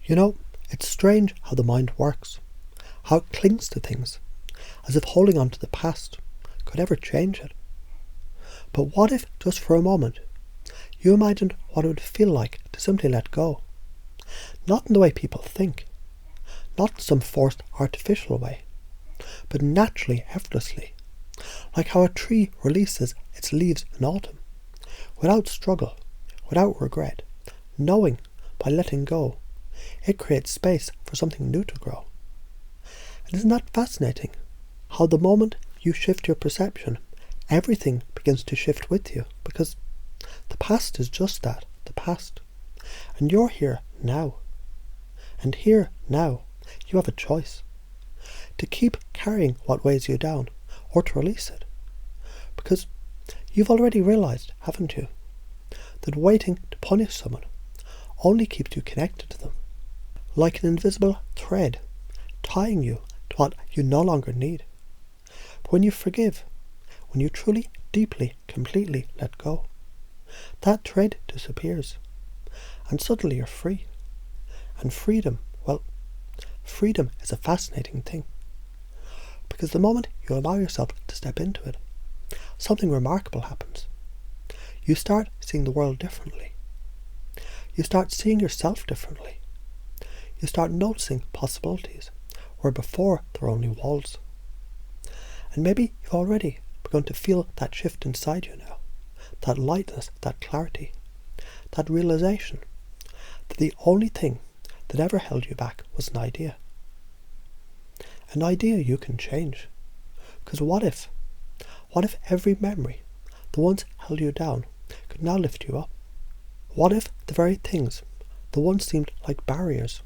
You know, it's strange how the mind works, how it clings to things, as if holding on to the past could ever change it. But what if, just for a moment, you imagined what it would feel like to simply let go? Not in the way people think, not in some forced artificial way, but naturally, effortlessly, like how a tree releases its leaves in autumn, without struggle, without regret, knowing by letting go, it creates space for something new to grow. And isn't that fascinating? How the moment you shift your perception, everything begins to shift with you, because the past is just that, the past. And you're here now. And here now, you have a choice. To keep carrying what weighs you down, or to release it. Because you've already realized, haven't you, that waiting to punish someone only keeps you connected to them, like an invisible thread, tying you to what you no longer need. But when you forgive, when you truly, deeply, completely let go, that thread disappears, and suddenly you're free. And freedom, well, freedom is a fascinating thing, because the moment you allow yourself to step into it, something remarkable happens. You start seeing the world differently. You start seeing yourself differently. You start noticing possibilities where before there were only walls. And maybe you've already begun to feel that shift inside you now, that lightness, that clarity, that realization that the only thing that ever held you back was an idea. An idea you can change. Because what if every memory that once held you down could now lift you up? What if the very things that once seemed like barriers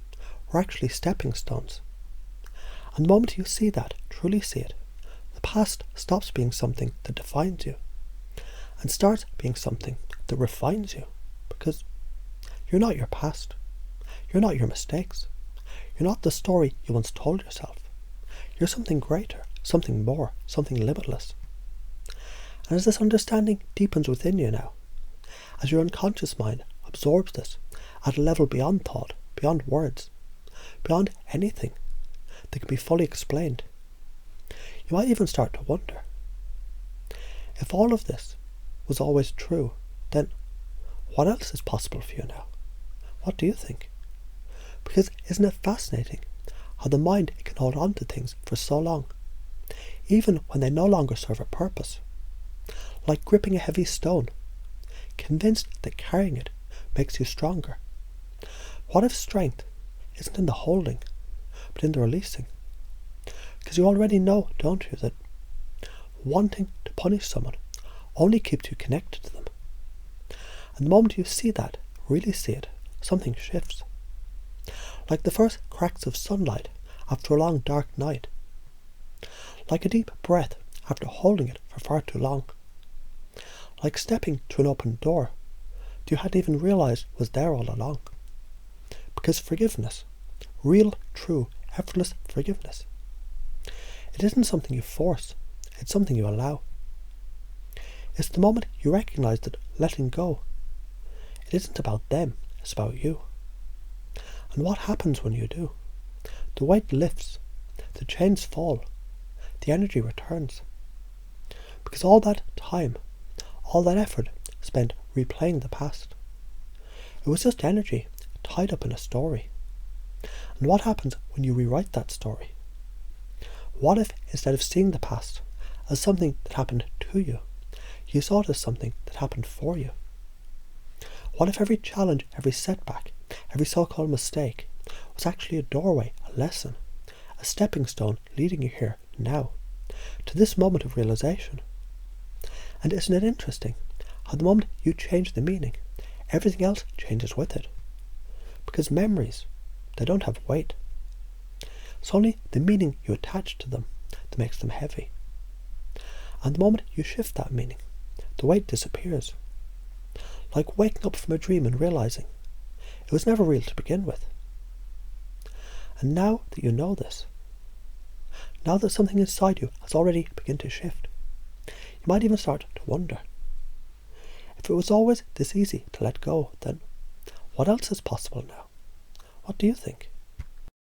were actually stepping stones? And the moment you see that, truly see it, the past stops being something that defines you and starts being something that refines you. Because you're not your past. You're not your mistakes. You're not the story you once told yourself. You're something greater, something more, something limitless. And as this understanding deepens within you now, as your unconscious mind absorbs this at a level beyond thought, beyond words, beyond anything that can be fully explained, you might even start to wonder, if all of this was always true, then what else is possible for you now? What do you think? Because isn't it fascinating how the mind can hold on to things for so long, even when they no longer serve a purpose, like gripping a heavy stone, convinced that carrying it makes you stronger. What if strength isn't in the holding, but in the releasing? Because you already know, don't you, that wanting to punish someone only keeps you connected to them. And the moment you see that, really see it, something shifts. Like the first cracks of sunlight after a long dark night. Like a deep breath after holding it for far too long. Like stepping to an open door that you hadn't even realized was there all along. Because forgiveness, real, true, effortless forgiveness, it isn't something you force, it's something you allow. It's the moment you recognize that letting go, it isn't about them, it's about you. And what happens when you do? The weight lifts, the chains fall, the energy returns. Because all that time, all that effort spent replaying the past, it was just energy tied up in a story. And what happens when you rewrite that story? What if, instead of seeing the past as something that happened to you, you saw it as something that happened for you? What if every challenge, every setback, every so-called mistake was actually a doorway, a lesson, a stepping stone leading you here now, to this moment of realization? And isn't it interesting how the moment you change the meaning, everything else changes with it? Because memories, they don't have weight. It's only the meaning you attach to them that makes them heavy. And the moment you shift that meaning, the weight disappears. Like waking up from a dream and realizing it was never real to begin with. And now that you know this, now that something inside you has already begun to shift, you might even start to wonder, if it was always this easy to let go, then what else is possible now? What do you think?